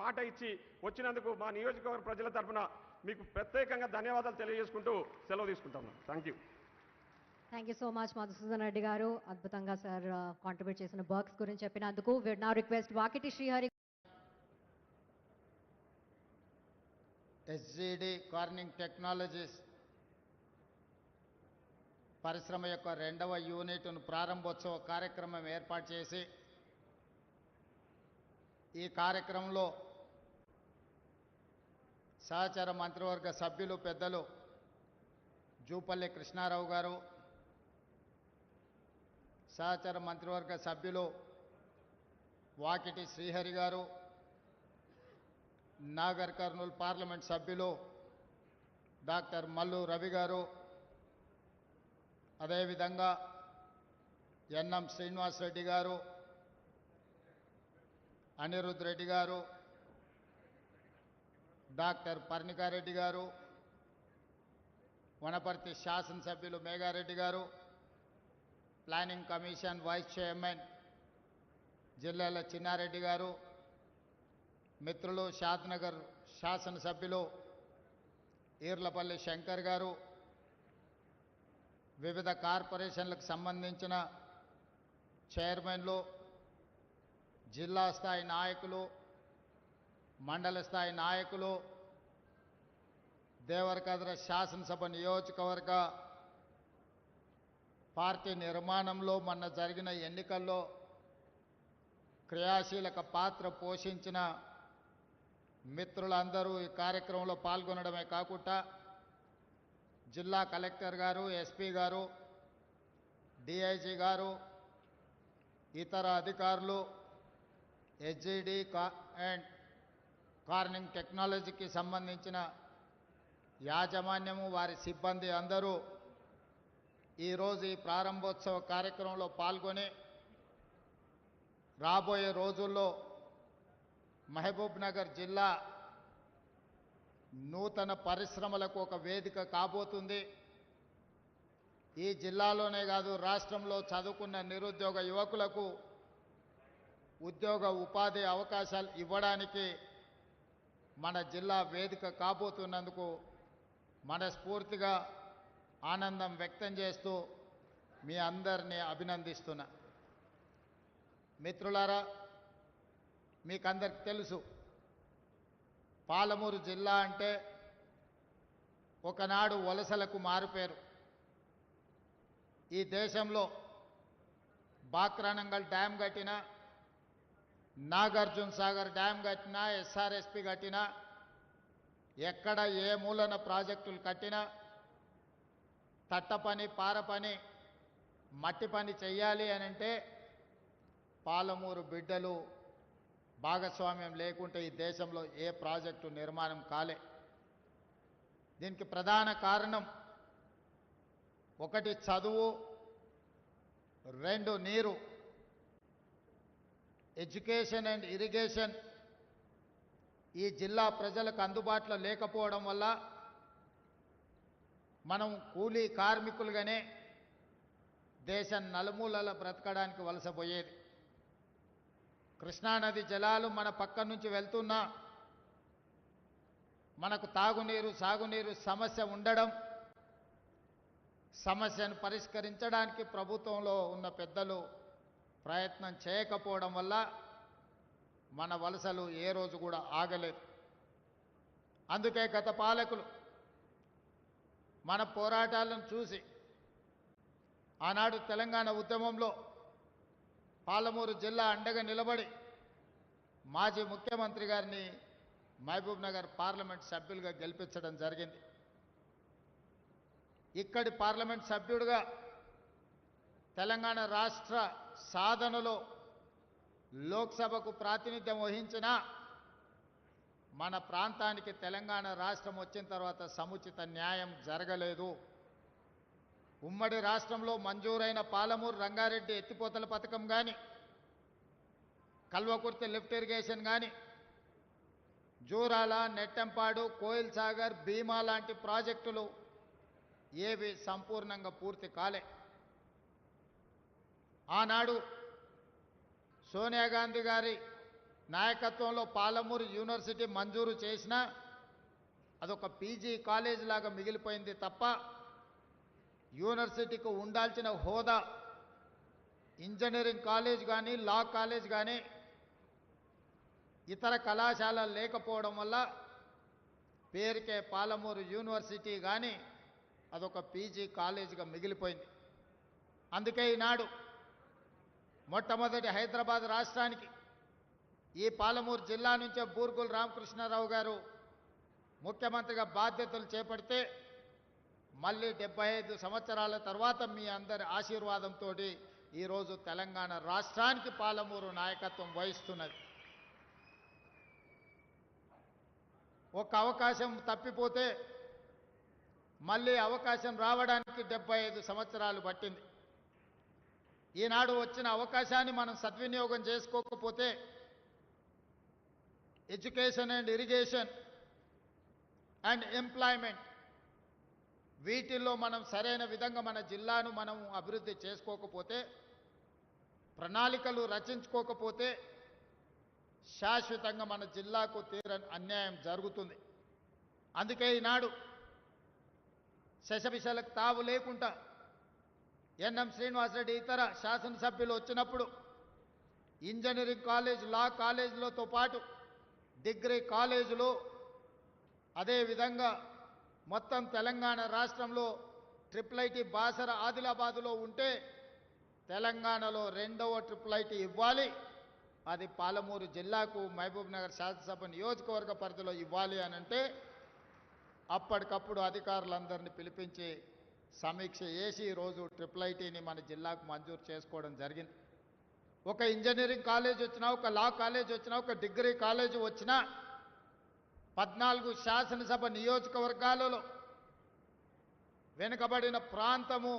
మాట ఇచ్చి వచ్చినందుకు మా నియోజకవర్గ ప్రజల తరఫున మీకు ప్రత్యేకంగా ధన్యవాదాలు తెలియజేసుకుంటూ సెలవు తీసుకుంటాను. Thank you. Thank you so much Madhusudan Reddy గారు, అద్భుతంగా సార్ కాంట్రిబ్యూట్ చేసిన వర్క్స్ గురించి చెప్పినందుకు. With now request Vakiti Srihari. SGD Corning technologies పరిశ్రమ యొక్క 2వ యూనిట్ను ప్రారంభోత్సవ కార్యక్రమం ఏర్పాటు చేసి ఈ కార్యక్రమంలో సహచర మంత్రివర్గ సభ్యులు పెద్దలు జూపల్లి కృష్ణారావు గారు, సహచర మంత్రివర్గ సభ్యులు వాకిటి శ్రీహరి గారు, నాగర్ కర్నూలు పార్లమెంట్ సభ్యులు డాక్టర్ మల్లు రవి గారు, అదేవిధంగా ఎన్ఎం శ్రీనివాస్ రెడ్డి గారు, అనిరుద్ రెడ్డి గారు, డాక్టర్ పర్ణికారెడ్డి గారు, వనపర్తి శాసనసభ్యులు మేఘారెడ్డి గారు, ప్లానింగ్ కమిషన్ వైస్ చైర్మన్ జిల్లాల చిన్నారెడ్డి గారు, మిత్రులు షాద్నగర్ శాసనసభ్యులు ఈర్లపల్లి శంకర్ గారు, వివిధ కార్పొరేషన్లకు సంబంధించిన చైర్మన్లు, జిల్లా స్థాయి నాయకులు, మండల స్థాయి నాయకులు, దేవరకద్ర శాసనసభ నియోజకవర్గ పార్టీ నిర్మాణంలో మొన్న జరిగిన ఎన్నికల్లో క్రియాశీలక పాత్ర పోషించిన మిత్రులందరూ ఈ కార్యక్రమంలో పాల్గొనడమే కాకుండా జిల్లా కలెక్టర్ గారు, ఎస్పీ గారు, డిఐజీ గారు, ఇతర అధికారులు, ఎస్జిడి అండ్ కార్నింగ్ టెక్నాలజీకి సంబంధించిన యాజమాన్యము, వారి సిబ్బంది అందరూ ఈరోజు ఈ ప్రారంభోత్సవ కార్యక్రమంలో పాల్గొని రాబోయే రోజుల్లో మహబూబ్ నగర్ జిల్లా నూతన పరిశ్రమలకు ఒక వేదిక కాబోతుంది. ఈ జిల్లాలోనే కాదు, రాష్ట్రంలో చదువుకున్న నిరుద్యోగ యువకులకు ఉద్యోగ ఉపాధి అవకాశాలు ఇవ్వడానికి మన జిల్లా వేదిక కాబోతున్నందుకు మనస్ఫూర్తిగా ఆనందం వ్యక్తం చేస్తూ మీ అందరినీ అభినందిస్తున్నా. మిత్రులారా, మీకందరికి తెలుసు, పాలమూరు జిల్లా అంటే ఒకనాడు వలసలకు మారుపేరు. ఈ దేశంలో బాక్రానంగల్ డ్యామ్ కట్టినా, నాగార్జున సాగర్ డ్యామ్ కట్టినా, ఎస్ఆర్ఎస్పి కట్టినా, ఎక్కడ ఏ మూలన ప్రాజెక్టులు కట్టినా తట్ట పని, పార పని, మట్టి పని చెయ్యాలి అనంటే పాలమూరు బిడ్డలు భాగస్వామ్యం లేకుంటే ఈ దేశంలో ఏ ప్రాజెక్టు నిర్మాణం కాలే. దీనికి ప్రధాన కారణం 1 చదువు, 2 నీరు. ఎడ్యుకేషన్ అండ్ ఇరిగేషన్ ఈ జిల్లా ప్రజలకు అందుబాటులో లేకపోవడం వల్ల మనం కూలీ కార్మికులుగానే దేశం నలుమూలల బ్రతకడానికి వలసపోయేది. కృష్ణానది జలాలు మన పక్క నుంచి వెళ్తున్నా మనకు తాగునీరు, సాగునీరు సమస్య ఉండడం, సమస్యను పరిష్కరించడానికి ప్రభుత్వంలో ఉన్న పెద్దలు ప్రయత్నం చేయకపోవడం వల్ల మన వలసలు ఏ రోజు కూడా ఆగలేదు. అందుకే గత పాలకులు మన పోరాటాలను చూసి ఆనాడు తెలంగాణ ఉద్యమంలో పాలమూరు జిల్లా అండగా నిలబడి మాజీ ముఖ్యమంత్రి గారిని మహబూబ్ నగర్ పార్లమెంట్ సభ్యులుగా గెలిపించడం జరిగింది. ఇక్కడి పార్లమెంట్ సభ్యుడిగా తెలంగాణ రాష్ట్ర సాధనలో లోక్సభకు ప్రాతినిధ్యం వహించిన మన ప్రాంతానికి తెలంగాణ రాష్ట్రం వచ్చిన తర్వాత సముచిత న్యాయం జరగలేదు. ఉమ్మడి రాష్ట్రంలో మంజూరైన పాలమూరు రంగారెడ్డి ఎత్తిపోతల పథకం కానీ, కల్వకుర్తి లిఫ్ట్ ఇరిగేషన్ కానీ, జూరాల, నెట్టెంపాడు, కోయిల్ సాగర్, భీమా లాంటి ప్రాజెక్టులు ఏవి సంపూర్ణంగా పూర్తి కాలే. ఆనాడు సోనియా గాంధీ గారి నాయకత్వంలో పాలమూరు యూనివర్సిటీ మంజూరు చేసినా అదొక పీజీ కాలేజ్ లాగా మిగిలిపోయింది తప్ప యూనివర్సిటీకి ఉండాల్సిన హోదా ఇంజనీరింగ్ కాలేజ్ కానీ లా కాలేజ్ కానీ ఇతర కళాశాలలు లేకపోవడం వల్ల పేరుకే పాలమూరు యూనివర్సిటీ కానీ అదొక పీజీ కాలేజీగా మిగిలిపోయింది. అందుకే ఈనాడు మొట్టమొదటి హైదరాబాద్ రాష్ట్రానికి ఈ పాలమూరు జిల్లా నుంచే బూర్గుల రామకృష్ణారావు గారు ముఖ్యమంత్రిగా బాధ్యతలు చేపడితే మళ్ళీ 75 సంవత్సరాల తర్వాత మీ అందరి ఆశీర్వాదంతో ఈరోజు తెలంగాణ రాష్ట్రానికి పాలమూరు నాయకత్వం వహిస్తున్నది. ఒక అవకాశం తప్పిపోతే మళ్ళీ అవకాశం రావడానికి 75 సంవత్సరాలు పట్టింది. ఈనాడు వచ్చిన అవకాశాన్ని మనం సద్వినియోగం చేసుకోకపోతే education and irrigation and employment వీటిల్లో మనం సరైన విధంగా మన జిల్లాను మనం అభివృద్ధి చేసుకోకపోతే ప్రణాళికలు రచించుకోకపోతే శాశ్వతంగా మన జిల్లాకు తీరని అన్యాయం జరుగుతుంది. అందుకే ఈనాడు శశబిషలకు తావు లేకుండా ఎన్ఎం శ్రీనివాసరెడ్డి ఇతర శాసనసభ్యులు వచ్చినప్పుడు ఇంజనీరింగ్ కాలేజ్ లా కాలేజీలతో పాటు డిగ్రీ కాలేజీలు అదేవిధంగా మొత్తం తెలంగాణ రాష్ట్రంలో ట్రిపుల్ ఐటీ బాసర ఆదిలాబాదులో ఉంటే తెలంగాణలో రెండవ ట్రిపుల్ ఐటీ ఇవ్వాలి, అది పాలమూరు జిల్లాకు మహబూబ్ నగర్ శాసనసభ నియోజకవర్గ పరిధిలో ఇవ్వాలి అనంటే అప్పటికప్పుడు అధికారులందరినీ పిలిపించి సమీక్ష చేసి ఈరోజు ట్రిపుల్ ఐటీని మన జిల్లాకు మంజూరు చేసుకోవడం జరిగింది. ఒక ఇంజనీరింగ్ కాలేజ్ వచ్చినా, ఒక లా కాలేజ్ వచ్చినా, ఒక డిగ్రీ కాలేజ్ వచ్చినా 14 శాసనసభ నియోజకవర్గాలలో వెనుకబడిన ప్రాంతము,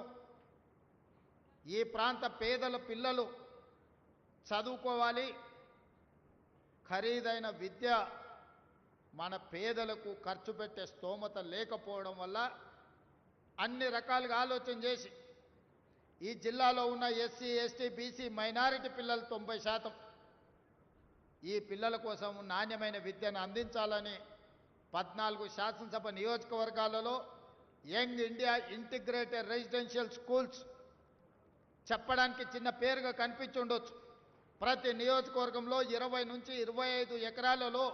ఈ ప్రాంత పేదల పిల్లలు చదువుకోవాలి. ఖరీదైన విద్య మన పేదలకు ఖర్చు పెట్టే స్తోమత లేకపోవడం వల్ల అన్ని రకాలుగా ఆలోచన చేసి ఈ జిల్లాలో ఉన్న ఎస్సీ ఎస్టీ బీసీ మైనారిటీ పిల్లలు 90% ఈ పిల్లల కోసం నాణ్యమైన విద్యను అందించాలని 14 శాసనసభ నియోజకవర్గాలలో young India integrated residential schools చెప్పడానికి చిన్న పేరుగా కనిపించి ఉండొచ్చు. ప్రతి నియోజకవర్గంలో 20 నుంచి 25 ఎకరాలలో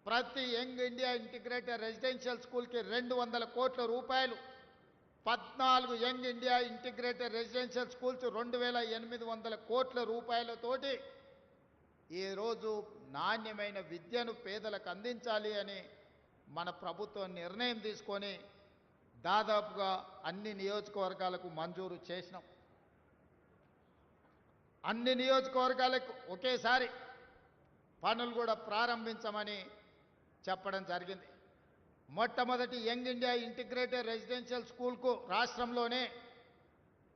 ప్రతి యంగ్ ఇండియా ఇంటిగ్రేటెడ్ రెసిడెన్షియల్ స్కూల్కి 200 కోట్ల రూపాయలు, 14 young India integrated residential schools 2800 కోట్ల రూపాయలతోటి ఈరోజు నాణ్యమైన విద్యను పేదలకు అందించాలి అని మన ప్రభుత్వం నిర్ణయం తీసుకొని దాదాపుగా అన్ని నియోజకవర్గాలకు మంజూరు చేసినాం. అన్ని నియోజకవర్గాలకు ఒకేసారి పనులు కూడా ప్రారంభించమని చెప్పడం జరిగింది. మొట్టమొదటి యంగ్ ఇండియా ఇంటిగ్రేటెడ్ రెసిడెన్షియల్ స్కూల్కు రాష్ట్రంలోనే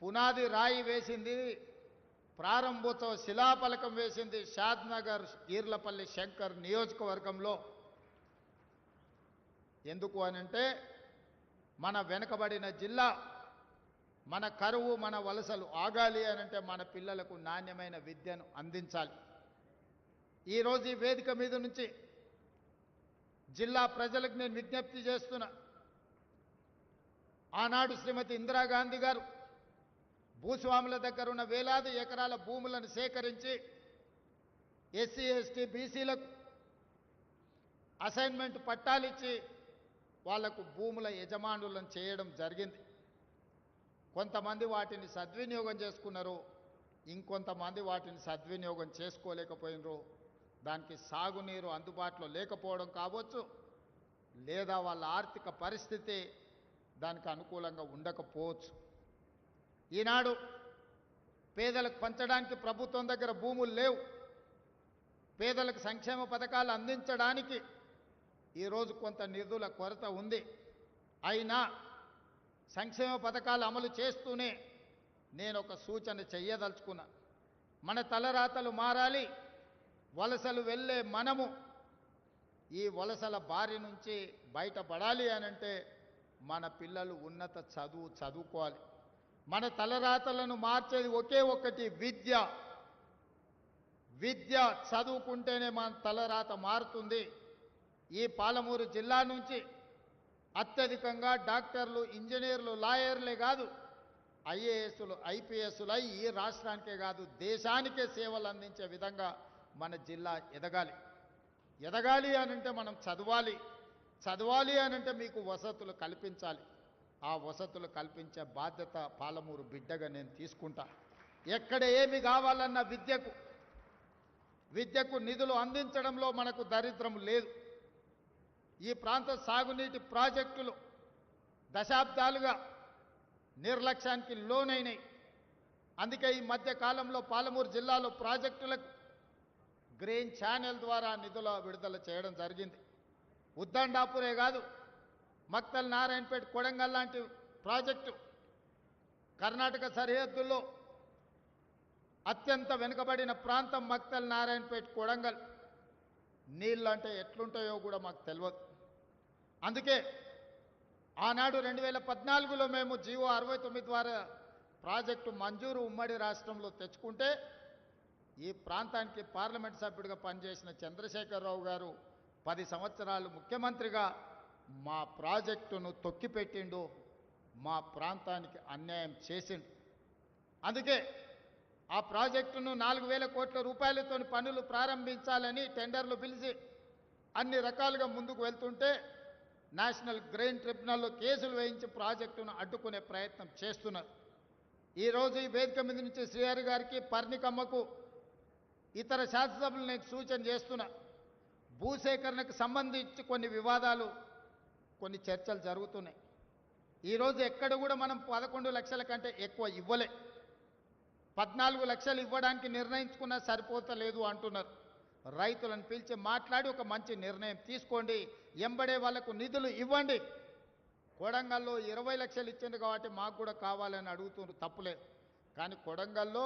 పునాది రాయి వేసింది, ప్రారంభోత్సవ శిలాఫలకం వేసింది షాద్నగర్ ఈర్లపల్లి శంకర్ నియోజకవర్గంలో. ఎందుకు అనంటే మన వెనుకబడిన జిల్లా, మన కరువు, మన వలసలు ఆగాలి అనంటే మన పిల్లలకు నాణ్యమైన విద్యను అందించాలి. ఈరోజు ఈ వేదిక మీద నుంచి జిల్లా ప్రజలకు నేను విజ్ఞప్తి చేస్తున్నా. ఆనాడు శ్రీమతి ఇందిరాగాంధీ గారు భూస్వాముల దగ్గర ఉన్న వేలాది ఎకరాల భూములను సేకరించి ఎస్సీ ఎస్టీ బీసీలకు అసైన్మెంట్ పట్టాలిచ్చి వాళ్లకు భూముల యజమానులను చేయడం జరిగింది. కొంతమంది వాటిని సద్వినియోగం చేసుకున్నారు, ఇంకొంతమంది వాటిని సద్వినియోగం చేసుకోలేకపోయినరు. దానికి సాగునీరు అందుబాటులో లేకపోవడం కావచ్చు, లేదా వాళ్ళ ఆర్థిక పరిస్థితి దానికి అనుకూలంగా ఉండకపోవచ్చు. ఈనాడు పేదలకు పంచడానికి ప్రభుత్వం దగ్గర భూములు లేవు. పేదలకు సంక్షేమ పథకాలు అందించడానికి ఈరోజు కొంత నిధుల కొరత ఉంది. అయినా సంక్షేమ పథకాలు అమలు చేస్తూనే నేను ఒక సూచన చెయ్యదలుచుకున్నా. మన తలరాతలు మారాలి. వలసలు వెళ్ళే మనము ఈ వలసల బారి నుంచి బయటపడాలి అనంటే మన పిల్లలు ఉన్నత చదువుకోవాలి. మన తలరాతలను మార్చేది ఒకే ఒక్కటి విద్య. విద్య చదువుకుంటేనే మన తలరాత మారుతుంది. ఈ పాలమూరు జిల్లా నుంచి అత్యధికంగా డాక్టర్లు, ఇంజనీర్లు, లాయర్లే కాదు ఐఏఎస్లు, ఐపీఎస్లు ఈ రాష్ట్రానికే కాదు దేశానికే సేవలు అందించే విధంగా మన జిల్లా ఎదగాలి. ఎదగాలి అనంటే మనం చదవాలి. చదవాలి అనంటే మీకు వసతులు కల్పించాలి. ఆ వసతులు కల్పించే బాధ్యత పాలమూరు బిడ్డగా నేను తీసుకుంటా. ఎక్కడ ఏమి కావాలన్న విద్యకు నిధులు అందించడంలో మనకు దరిద్రం లేదు. ఈ ప్రాంత సాగునీటి ప్రాజెక్టులు దశాబ్దాలుగా నిర్లక్ష్యానికి లోనైనాయి. అందుకే ఈ మధ్య కాలంలో పాలమూరు జిల్లాలో ప్రాజెక్టులకు గ్రీన్ ఛానల్ ద్వారా నిధుల విడుదల చేయడం జరిగింది. ఉద్దండాపురే కాదు, మక్తల్, నారాయణపేట, కొడంగల్ లాంటి ప్రాజెక్టు కర్ణాటక సరిహద్దుల్లో అత్యంత వెనుకబడిన ప్రాంతం మక్తల్, నారాయణపేట, కొడంగల్. నీళ్ళు అంటే ఎట్లుంటాయో కూడా మాకు తెలియదు. అందుకే ఆనాడు 2014లో మేము జీవో 69 ద్వారా ప్రాజెక్టు మంజూరు ఉమ్మడి రాష్ట్రంలో తెచ్చుకుంటే ఈ ప్రాంతానికి పార్లమెంట్ సభ్యుడిగా పనిచేసిన చంద్రశేఖరరావు గారు 10 సంవత్సరాలు ముఖ్యమంత్రిగా మా ప్రాజెక్టును తొక్కిపెట్టిండు, మా ప్రాంతానికి అన్యాయం చేసిండు. అందుకే ఆ ప్రాజెక్టును 4,000 కోట్ల రూపాయలతో పనులు ప్రారంభించాలని టెండర్లు పిలిచి అన్ని రకాలుగా ముందుకు వెళ్తుంటే నేషనల్ గ్రీన్ ట్రిబ్యునల్లో కేసులు వేయించి ప్రాజెక్టును అడ్డుకునే ప్రయత్నం చేస్తున్నారు. ఈరోజు ఈ వేదిక మీద నుంచి శ్రీహరి గారికి, పర్ణికమ్మకు, ఇతర శాసనసభ్యులు నేను సూచన చేస్తున్నా. భూసేకరణకు సంబంధించి కొన్ని వివాదాలు, కొన్ని చర్చలు జరుగుతున్నాయి. ఈరోజు ఎక్కడ కూడా మనం 11 లక్షల కంటే ఎక్కువ ఇవ్వలే. 14 లక్షలు ఇవ్వడానికి నిర్ణయించుకున్నా సరిపోతలేదు అంటున్నారు. రైతులను పిలిచి మాట్లాడి ఒక మంచి నిర్ణయం తీసుకోండి, ఎంబడే వాళ్లకు నిధులు ఇవ్వండి. కొడంగల్లో 20 లక్షలు ఇచ్చింది కాబట్టి మాకు కూడా కావాలని అడుగుతున్నారు, తప్పులేదు. కానీ కొడంగల్లో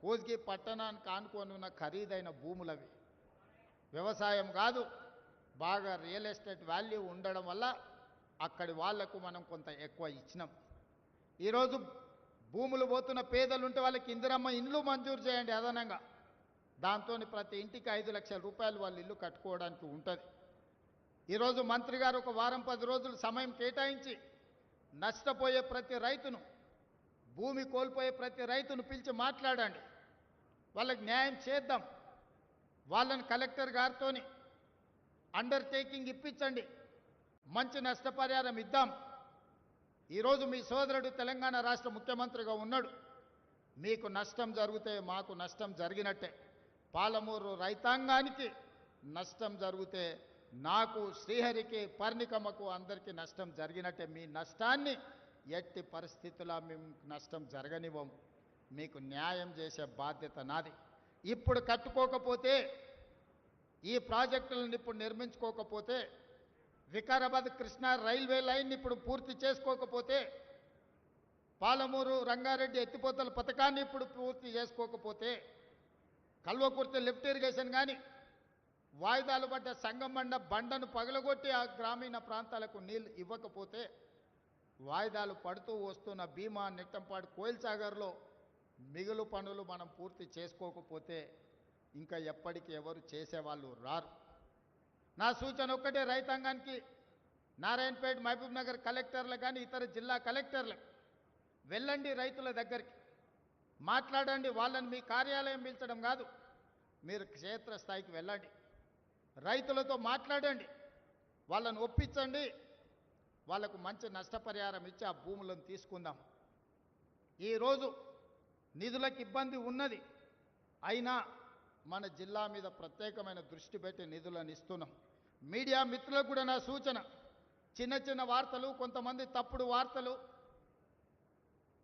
కోస్గి పట్టణానికి ఆనుకొని ఉన్న ఖరీదైన భూములవి, వ్యవసాయం కాదు, బాగా రియల్ ఎస్టేట్ వాల్యూ ఉండడం వల్ల అక్కడి వాళ్లకు మనం కొంత ఎక్కువ ఇచ్చినాం. ఈరోజు భూములు పోతున్న పేదలుంటే వాళ్ళకి ఇందిరమ్మ ఇండ్లు మంజూరు చేయండి అదనంగా. దాంతో ప్రతి ఇంటికి 5 లక్షల రూపాయలు వాళ్ళ ఇల్లు కట్టుకోవడానికి ఉంటుంది. ఈరోజు మంత్రి గారు ఒక వారం 10 రోజులు సమయం కేటాయించి నష్టపోయే ప్రతి రైతును, భూమి కోల్పోయే ప్రతి రైతును పిలిచి మాట్లాడండి, వాళ్ళకి న్యాయం చేద్దాం. వాళ్ళని కలెక్టర్ గారితో అండర్టేకింగ్ ఇప్పించండి, మంచి నష్టపరిహారం ఇద్దాం. ఈరోజు మీ సోదరుడు తెలంగాణ రాష్ట్ర ముఖ్యమంత్రిగా ఉన్నాడు. మీకు నష్టం జరిగితే మాకు నష్టం జరిగినట్టే, పాలమూరు రైతాంగానికి నష్టం జరిగితే నాకు, శ్రీహరికి, పర్ణికమ్మకు అందరికీ నష్టం జరిగినట్టే. మీ నష్టాన్ని ఎట్టి పరిస్థితుల్లో మేము నష్టం జరగనివ్వం. మీకు న్యాయం చేసే బాధ్యత నాది. ఇప్పుడు కట్టుకోకపోతే, ఈ ప్రాజెక్టులను ఇప్పుడు నిర్మించుకోకపోతే, వికారాబాద్ కృష్ణా రైల్వే లైన్ ఇప్పుడు పూర్తి చేసుకోకపోతే, పాలమూరు రంగారెడ్డి ఎత్తిపోతల పథకాన్ని ఇప్పుడు పూర్తి చేసుకోకపోతే, కల్వకుర్తి లిఫ్ట్ ఇరిగేషన్ కానీ, వాయిదాలు పడ్డ సంగమండ బండను పగలగొట్టి ఆ గ్రామీణ ప్రాంతాలకు నీళ్ళు ఇవ్వకపోతే, వాయిదాలు పడుతూ వస్తున్న భీమా, నెట్టంపాడు, కోయిల్ సాగర్లో మిగులు పనులు మనం పూర్తి చేసుకోకపోతే ఇంకా ఎప్పటికీ ఎవరు చేసేవాళ్ళు రారు. నా సూచన ఒక్కటే రైతాంగానికి, నారాయణపేట, మహబూబ్ నగర్ కలెక్టర్లకు కానీ ఇతర జిల్లా కలెక్టర్లకు వెళ్ళండి, రైతుల దగ్గరికి మాట్లాడండి. వాళ్ళని మీ కార్యాలయం పిలిచడం కాదు, మీరు క్షేత్రస్థాయికి వెళ్ళండి, రైతులతో మాట్లాడండి, వాళ్ళని ఒప్పించండి, వాళ్లకు మంచి నష్టపరిహారం ఇచ్చి ఆ భూములను తీసుకుందాం. ఈరోజు నిధులకు ఇబ్బంది ఉన్నది, అయినా మన జిల్లా మీద ప్రత్యేకమైన దృష్టి పెట్టి నిధులను ఇస్తున్నాం. మీడియా మిత్రులకు కూడా నా సూచన, చిన్న చిన్న వార్తలు, కొంతమంది తప్పుడు వార్తలు,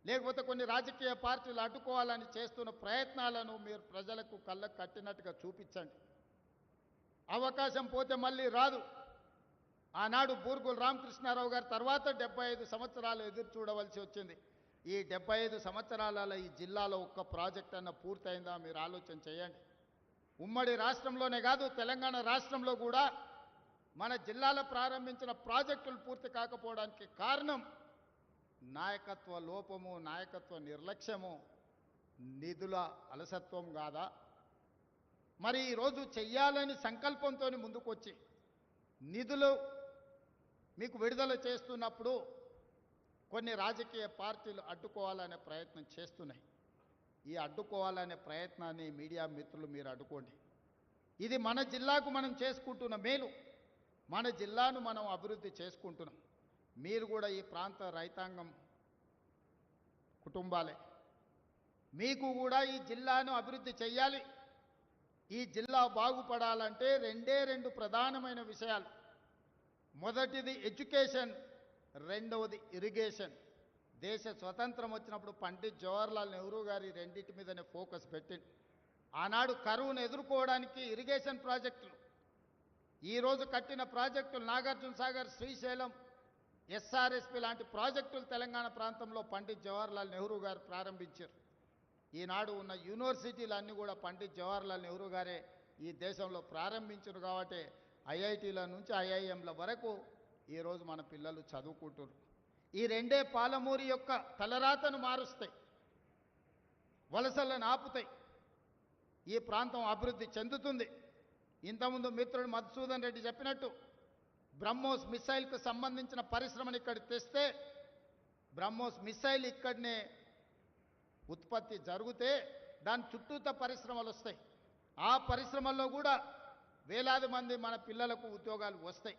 లేకపోతే కొన్ని రాజకీయ పార్టీలు అడ్డుకోవాలని చేస్తున్న ప్రయత్నాలను మీరు ప్రజలకు కళ్ళకు కట్టినట్టుగా చూపించండి. అవకాశం పోతే మళ్ళీ రాదు. ఆనాడు బూర్గుల రామకృష్ణారావు గారి తర్వాత 75 సంవత్సరాలు ఎదురు చూడవలసి వచ్చింది. ఈ 75 సంవత్సరాలలో ఈ జిల్లాలో ఒక్క ప్రాజెక్ట్ అన్న పూర్తయిందా మీరు ఆలోచన చేయండి. ఉమ్మడి రాష్ట్రంలోనే కాదు, తెలంగాణ రాష్ట్రంలో కూడా మన జిల్లాలో ప్రారంభించిన ప్రాజెక్టులు పూర్తి కాకపోవడానికి కారణం నాయకత్వ లోపము, నాయకత్వ నిర్లక్ష్యము, నిధుల అలసత్వం కాదా? మరి ఈరోజు చెయ్యాలని సంకల్పంతో ముందుకొచ్చి నిధులు మీకు విడుదల చేస్తున్నప్పుడు కొన్ని రాజకీయ పార్టీలు అడ్డుకోవాలనే ప్రయత్నం చేస్తున్నాయి. ఈ అడ్డుకోవాలనే ప్రయత్నాన్ని మీడియా మిత్రులు మీరు అడ్డుకోండి. ఇది మన జిల్లాకు మనం చేసుకుంటున్న మేలు, మన జిల్లాను మనం అభివృద్ధి చేసుకుంటున్నాం. మీరు కూడా ఈ ప్రాంత రైతాంగం కుటుంబాలే, మీకు కూడా ఈ జిల్లాను అభివృద్ధి చెయ్యాలి. ఈ జిల్లా బాగుపడాలంటే రెండు ప్రధానమైన విషయాలు. మొదటిది ఎడ్యుకేషన్, రెండవది ఇరిగేషన్. దేశ స్వతంత్రం వచ్చినప్పుడు పండిత్ జవహర్లాల్ నెహ్రూ గారి రెండింటి మీదనే ఫోకస్ పెట్టింది. ఆనాడు కరువును ఎదుర్కోవడానికి ఇరిగేషన్ ప్రాజెక్టులు, ఈరోజు కట్టిన ప్రాజెక్టులు నాగార్జున సాగర్, శ్రీశైలం, ఎస్ఆర్ఎస్పి లాంటి ప్రాజెక్టులు తెలంగాణ ప్రాంతంలో పండిత్ జవహర్లాల్ నెహ్రూ గారు ప్రారంభించారు. ఈనాడు ఉన్న యూనివర్సిటీలు అన్నీ కూడా పండిత్ జవహర్లాల్ నెహ్రూ గారే ఈ దేశంలో ప్రారంభించారు. కాబట్టి ఐఐటీల నుంచి ఐఐఎంల వరకు ఈరోజు మన పిల్లలు చదువుకుంటున్నారు. ఈ రెండే పాలమూరి యొక్క తలరాతను మారుస్తాయి, వలసలను ఆపుతాయి, ఈ ప్రాంతం అభివృద్ధి చెందుతుంది. ఇంతకుముందు మిత్రుడు మధుసూదన్ రెడ్డి చెప్పినట్టు బ్రహ్మోస్ మిసైల్కు సంబంధించిన పరిశ్రమను ఇక్కడ తెస్తే బ్రహ్మోస్ మిసైల్ ఇక్కడనే ఉత్పత్తి జరిగితే దాని చుట్టూత పరిశ్రమలు వస్తాయి. ఆ పరిశ్రమల్లో కూడా వేలాది మంది మన పిల్లలకు ఉద్యోగాలు వస్తాయి.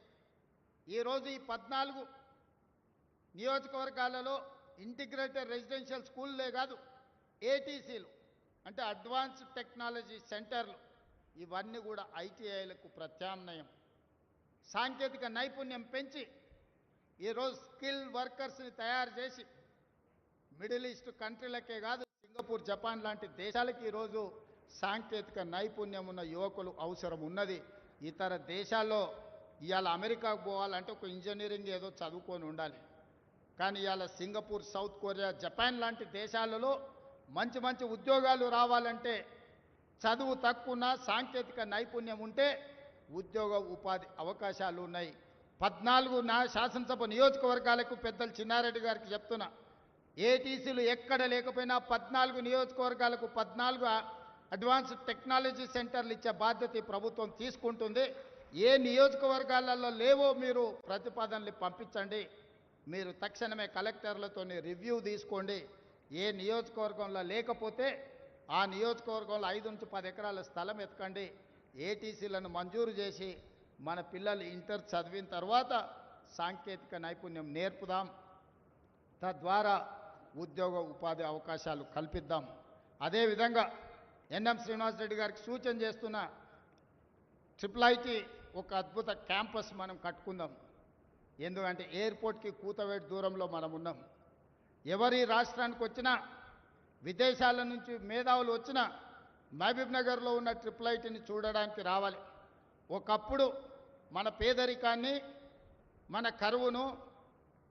ఈరోజు ఈ 14 నియోజకవర్గాలలో ఇంటిగ్రేటెడ్ రెసిడెన్షియల్ స్కూల్లే కాదు, ఏటీసీలు అంటే అడ్వాన్స్డ్ టెక్నాలజీ సెంటర్లు, ఇవన్నీ కూడా ఐటీఐలకు ప్రత్యామ్నాయం. సాంకేతిక నైపుణ్యం పెంచి ఈరోజు స్కిల్ వర్కర్స్ని తయారు చేసి మిడిల్ ఈస్ట్ కంట్రీలకే కాదు, సింగపూర్, జపాన్ లాంటి దేశాలకి ఈరోజు సాంకేతిక నైపుణ్యం ఉన్న యువకులు అవసరం ఉన్నది. ఇతర దేశాల్లో ఇవాళ అమెరికాకు పోవాలంటే ఒక ఇంజనీరింగ్ ఏదో చదువుకొని ఉండాలి. కానీ ఇవాళ సింగపూర్, సౌత్ కొరియా, జపాన్ లాంటి దేశాలలో మంచి మంచి ఉద్యోగాలు రావాలంటే చదువు తక్కువ సాంకేతిక నైపుణ్యం ఉంటే ఉద్యోగ ఉపాధి అవకాశాలు ఉన్నాయి. 14 శాసనసభ నియోజకవర్గాలకు పెద్దలు చిన్నారెడ్డి గారికి చెప్తున్నా, ఏటీసీలు ఎక్కడ లేకపోయినా 14 నియోజకవర్గాలకు 14 అడ్వాన్స్డ్ టెక్నాలజీ సెంటర్లు ఇచ్చే బాధ్యత ఈ ప్రభుత్వం తీసుకుంటుంది. ఏ నియోజకవర్గాలలో లేవో మీరు ప్రతిపాదనలు పంపించండి. మీరు తక్షణమే కలెక్టర్లతో రివ్యూ తీసుకోండి. ఏ నియోజకవర్గంలో లేకపోతే ఆ నియోజకవర్గంలో 5 నుంచి 10 ఎకరాల స్థలం ఎత్తుకండి. ఏటీసీలను మంజూరు చేసి మన పిల్లలు ఇంటర్ చదివిన తర్వాత సాంకేతిక నైపుణ్యం నేర్పుదాం. తద్వారా ఉద్యోగ ఉపాధి అవకాశాలు కల్పిద్దాం. అదేవిధంగా ఎన్ఎం శ్రీనివాసరెడ్డి గారికి సూచన చేస్తున్న ఐఐటి ఒక అద్భుత క్యాంపస్ మనం కట్టుకుందాం. ఎందుకంటే ఎయిర్పోర్ట్కి కూతవేటు దూరంలో మనం ఉన్నాం. ఎవరి రాష్ట్రానికి వచ్చినా, విదేశాల నుంచి మేధావులు వచ్చినా మహబూబ్ నగర్లో ఉన్న ఐఐటిని చూడడానికి రావాలి. ఒకప్పుడు మన పేదరికాన్ని, మన కరువును,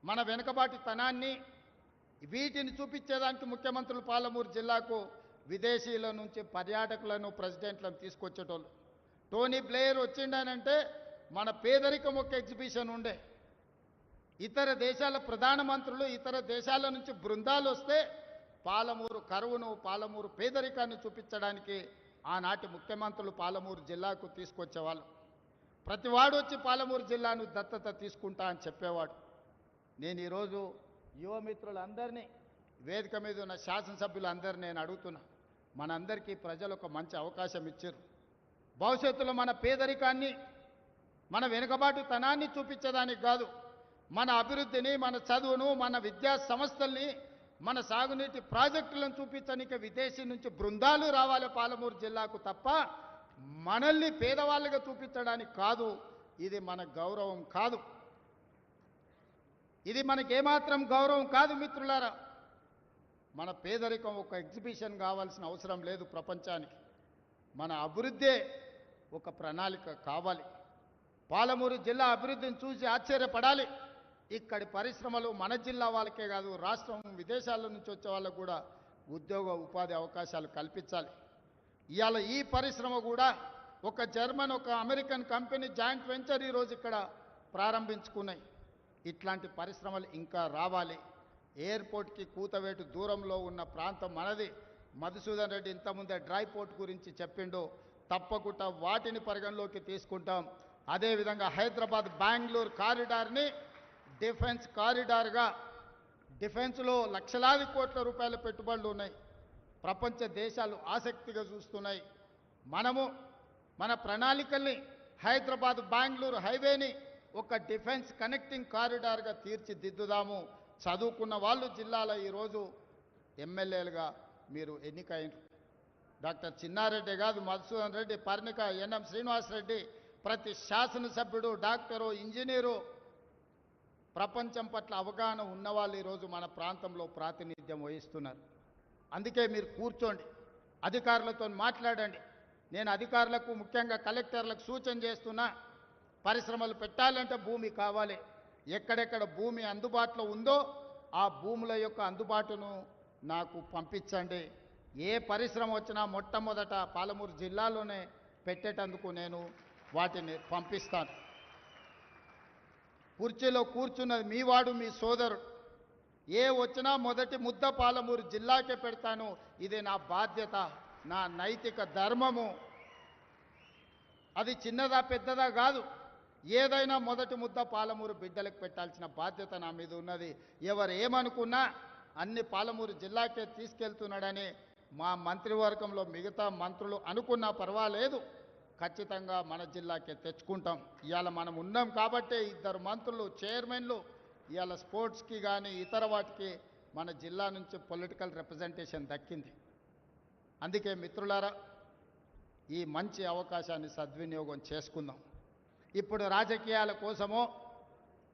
మన వెనుకబాటుతనాన్ని వీటిని చూపించేదానికి ముఖ్యమంత్రులు పాలమూరు జిల్లాకు విదేశీయుల నుంచి పర్యాటకులను, ప్రెసిడెంట్లను తీసుకొచ్చేటోళ్ళు. టోనీ బ్లేయర్ వచ్చిండనంటే మన పేదరికం ఒక ఎగ్జిబిషన్ ఉండే. ఇతర దేశాల ప్రధానమంత్రులు, ఇతర దేశాల నుంచి బృందాలు వస్తే పాలమూరు కరువును, పాలమూరు పేదరికాన్ని చూపించడానికి ఆనాటి ముఖ్యమంత్రులు పాలమూరు జిల్లాకు తీసుకొచ్చేవాళ్ళు. ప్రతివాడు వచ్చి పాలమూరు జిల్లాను దత్తత తీసుకుంటా అని చెప్పేవాడు. నేను ఈరోజు యువమిత్రులందరినీ, వేదిక మీద ఉన్న శాసనసభ్యులందరినీ నేను అడుగుతున్నా, మనందరికీ ప్రజలు ఒక మంచి అవకాశం ఇచ్చారు. భవిష్యత్తులో మన పేదరికాన్ని, మన వెనుకబాటుతనాన్ని చూపించడానికి కాదు, మన అభివృద్ధిని, మన చదువును, మన విద్యా సంస్థల్ని, మన సాగునీటి ప్రాజెక్టులను చూపించడానికి విదేశీ నుంచి బృందాలు రావాలి పాలమూరు జిల్లాకు తప్ప మనల్ని పేదవాళ్ళుగా చూపించడానికి కాదు. ఇది మన గౌరవం కాదు. ఇది మనకేమాత్రం గౌరవం కాదు మిత్రులారా. మన పేదరికం ఒక ఎగ్జిబిషన్ కావాల్సిన అవసరం లేదు ప్రపంచానికి. మన అభివృద్ధే ఒక ప్రణాళిక కావాలి. పాలమూరు జిల్లా అభివృద్ధిని చూసి ఆశ్చర్యపడాలి. ఇక్కడి పరిశ్రమలు మన జిల్లా వాళ్ళకే కాదు, రాష్ట్రం, విదేశాల నుంచి వచ్చే వాళ్ళకు కూడా ఉద్యోగ ఉపాధి అవకాశాలు కల్పించాలి. ఇవాళ ఈ పరిశ్రమ కూడా ఒక జర్మన్, ఒక అమెరికన్ కంపెనీ జాయింట్ వెంచర్ ఈరోజు ఇక్కడ ప్రారంభించుకున్నాయి. ఇట్లాంటి పరిశ్రమలు ఇంకా రావాలి. ఎయిర్పోర్ట్కి కూతవేటు దూరంలో ఉన్న ప్రాంతం మనది. మధుసూదన్ రెడ్డి ఇంతకుముందే డ్రై పోర్ట్ గురించి చెప్పిండు. తప్పకుండా వాటిని పరిగణలోకి తీసుకుంటాం. అదేవిధంగా హైదరాబాద్ బెంగళూరు కారిడార్ని డిఫెన్స్ కారిడార్గా, డిఫెన్స్లో లక్షలాది కోట్ల రూపాయల పెట్టుబడులు ఉన్నాయి. ప్రపంచ దేశాలు ఆసక్తిగా చూస్తున్నాయి. మనము మన ప్రణాళికల్ని హైదరాబాద్ బెంగళూరు హైవేని ఒక డిఫెన్స్ కనెక్టింగ్ కారిడార్గా తీర్చిదిద్దుదాము. చదువుకున్న వాళ్ళు జిల్లాలో ఈరోజు ఎమ్మెల్యేలుగా మీరు ఎన్నికైనరు. డాక్టర్ చిన్నారెడ్డి కాదు, మధుసూదన్ రెడ్డి, పర్ణిక, ఎన్ఎం శ్రీనివాసరెడ్డి, ప్రతి శాసనసభ్యుడు, డాక్టరు, ఇంజనీరు, ప్రపంచం పట్ల అవగాహన ఉన్నవాళ్ళు ఈరోజు మన ప్రాంతంలో ప్రాతినిధ్యం వహిస్తున్నారు. అందుకే మీరు కూర్చోండి, అధికారులతో మాట్లాడండి. నేను అధికారులకు, ముఖ్యంగా కలెక్టర్లకు సూచన చేస్తున్నా, పరిశ్రమలు పెట్టాలంటే భూమి కావాలి. ఎక్కడెక్కడ భూమి అందుబాటులో ఉందో ఆ భూముల యొక్క అందుబాటును నాకు పంపించండి. ఏ పరిశ్రమ వచ్చినా మొట్టమొదట పాలమూరు జిల్లాలోనే పెట్టేటందుకు నేను వాటిని పంపిస్తాను. కుర్చీలో కూర్చున్నది మీ వాడు, మీ సోదరుడు. ఏ వచ్చినా మొదటి ముద్ద పాలమూరు జిల్లాకే పెడతాను. ఇది నా బాధ్యత, నా నైతిక ధర్మము. అది చిన్నదా పెద్దదా కాదు, ఏదైనా మొదటి ముద్ద పాలమూరు బిడ్డలకు పెట్టాల్సిన బాధ్యత నా మీద ఉన్నది. ఎవరు ఏమనుకున్నా అన్ని పాలమూరు జిల్లాకే తీసుకెళ్తున్నాడని మా మంత్రివర్గంలో మిగతా మంత్రులు అనుకున్నా పర్వాలేదు, ఖచ్చితంగా మన జిల్లాకే తెచ్చుకుంటాం. ఇవాళ మనం ఉన్నాం కాబట్టే 2 మంత్రులు, చైర్మన్లు ఇవాళ స్పోర్ట్స్కి కానీ ఇతర వాటికి మన జిల్లా నుంచి పొలిటికల్ రిప్రజెంటేషన్ దక్కింది. అందుకే మిత్రులారా, ఈ మంచి అవకాశాన్ని సద్వినియోగం చేసుకుందాం. ఇప్పుడు రాజకీయాల కోసమో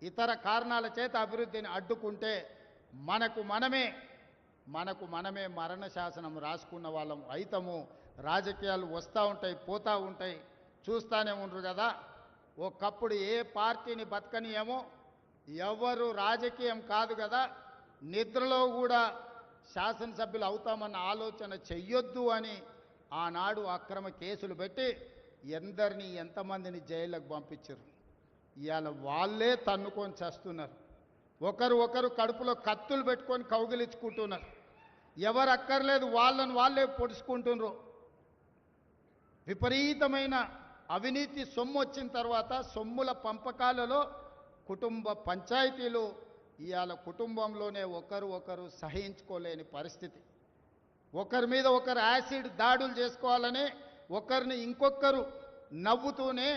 ఇతర కారణాల చేత అభివృద్ధిని అడ్డుకుంటే మనకు మనమే మరణ శాసనం రాసుకున్న వాళ్ళం అయితము. రాజకీయాలు వస్తూ ఉంటాయి, పోతూ ఉంటాయి, చూస్తూనే ఉండరు కదా. ఒకప్పుడు ఏ పార్టీని బతకనియేమో, ఎవరు రాజకీయం కాదు కదా, నిద్రలో కూడా శాసనసభ్యులు అవుతామన్న ఆలోచన చెయ్యొద్దు అని ఆనాడు అక్రమ కేసులు పెట్టి ఎందరిని ఎంతమందిని జైళ్ళకు పంపించారు. ఇవాళ వాళ్ళే తన్నుకొని చేస్తున్నారు. ఒకరు కడుపులో కత్తులు పెట్టుకొని కౌగిలించుకుంటున్నారు. ఎవరు అక్కర్లేదు, వాళ్ళని వాళ్ళే పొడుచుకుంటున్నారు. విపరీతమైన అవినీతి సొమ్ము వచ్చిన తర్వాత సొమ్ముల పంపకాలలో కుటుంబ పంచాయతీలు ఇవాళ కుటుంబంలోనే ఒకరు సహించుకోలేని పరిస్థితి. ఒకరి మీద ఒకరు యాసిడ్ దాడులు చేసుకోవాలని ఒకరిని ఇంకొకరు నవ్వుతూనే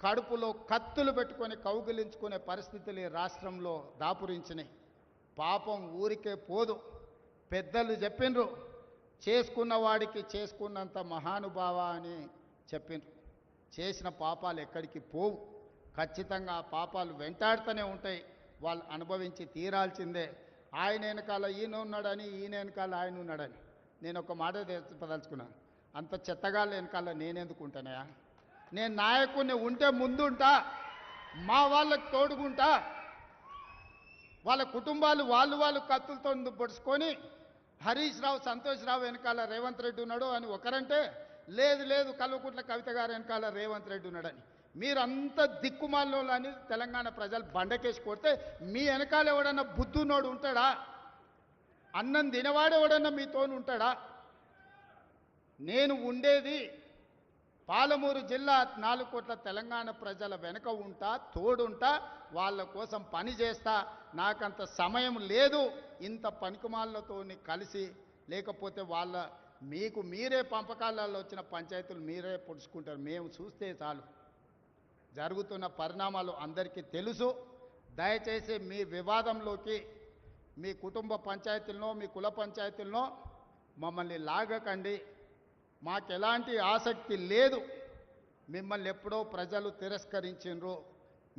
కడుపులో కత్తులు పెట్టుకొని కౌగిలించుకునే పరిస్థితులు ఈ రాష్ట్రంలో దాపురించినాయి. పాపం ఊరికే పోదు. పెద్దలు చెప్పిండ్రు, చేసుకున్న వాడికి చేసుకున్నంత మహానుభావ అని చెప్పిండ్రు. చేసిన పాపాలు ఎక్కడికి పోవు, ఖచ్చితంగా ఆ పాపాలు వెంటాడుతూనే ఉంటాయి. వాళ్ళు అనుభవించి తీరాల్సిందే. ఆయన వెనకాల ఈయన ఉన్నాడని, ఈయన వెనకాల ఆయన ఉన్నాడని నేను ఒక మాట చెప్పదలుచుకున్నాను. అంత చెత్తగాళ్ళ వెనకాల నేనెందుకు ఉంటానయా? నేను నాయకుడిని ఉంటే ముందుంటా, మా వాళ్ళకి తోడుకుంటా. వాళ్ళ కుటుంబాలు వాళ్ళు కత్తులతో పొడుచుకొని హరీష్ రావు, సంతోష్ రావు వెనకాల రేవంత్ రెడ్డి ఉన్నాడు అని ఒకరంటే, లేదు కల్వకుంట్ల కవిత గారు వెనకాల రేవంత్ రెడ్డి ఉన్నాడని. మీరంతా దిక్కుమాల్లో అని తెలంగాణ ప్రజలు బండకేసి కొడితే మీ వెనకాల ఎవడన్నా బుద్ధున్నోడు ఉంటాడా? అన్నం తినవాడు ఎవడన్నా మీతోను ఉంటాడా? నేను ఉండేది పాలమూరు జిల్లా 4 కోట్ల తెలంగాణ ప్రజల వెనుక ఉంటా, తోడుంటా, వాళ్ళ కోసం పని చేస్తా. నాకంత సమయం లేదు ఇంత పనికిమాలతో కలిసి, లేకపోతే మీకు మీరే పంపకాలలో వచ్చిన పంచాయతీలు మీరే పొడుచుకుంటారు. మేము చూస్తే చాలు. జరుగుతున్న పరిణామాలు అందరికీ తెలుసు. దయచేసి మీ వివాదంలోకి మీ కుటుంబ పంచాయతీలనో మీ కుల పంచాయతీలనో మమ్మల్ని లాగకండి. మాకు ఎలాంటి ఆసక్తి లేదు. మిమ్మల్ని ఎప్పుడో ప్రజలు తిరస్కరించిండ్రు.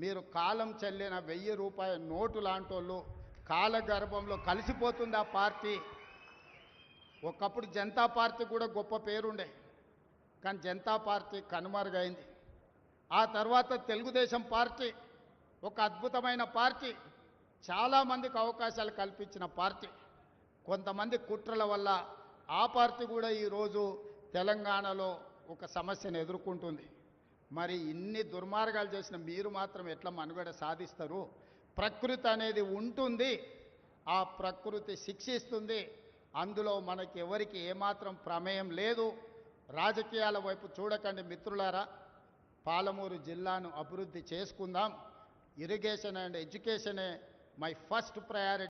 మీరు కాలం చెల్లిన 1000 రూపాయల నోటు లాంటోళ్ళు. కాలగర్భంలో కలిసిపోతుంది ఆ పార్టీ. ఒకప్పుడు జనతా పార్టీ కూడా గొప్ప పేరుండే, కానీ జనతా పార్టీ కనుమరుగైంది. ఆ తర్వాత తెలుగుదేశం పార్టీ ఒక అద్భుతమైన పార్టీ, చాలామందికి అవకాశాలు కల్పించిన పార్టీ. కొంతమంది కుట్రల వల్ల ఆ పార్టీ కూడా ఈరోజు తెలంగాణలో ఒక సమస్యను ఎదుర్కొంటుంది. మరి ఇన్ని దుర్మార్గాలు చేసిన మీరు మాత్రం ఎట్లా మనుగడ సాధిస్తారు? ప్రకృతి అనేది ఉంటుంది, ఆ ప్రకృతి శిక్షిస్తుంది. అందులో మనకి ఎవరికి ఏమాత్రం ప్రమేయం లేదు. రాజకీయాల వైపు చూడకండి మిత్రులారా. పాలమూరు జిల్లాను అభివృద్ధి చేసుకుందాం. ఇరిగేషన్ అండ్ ఎడ్యుకేషనే మై ఫస్ట్ ప్రయారిటీ.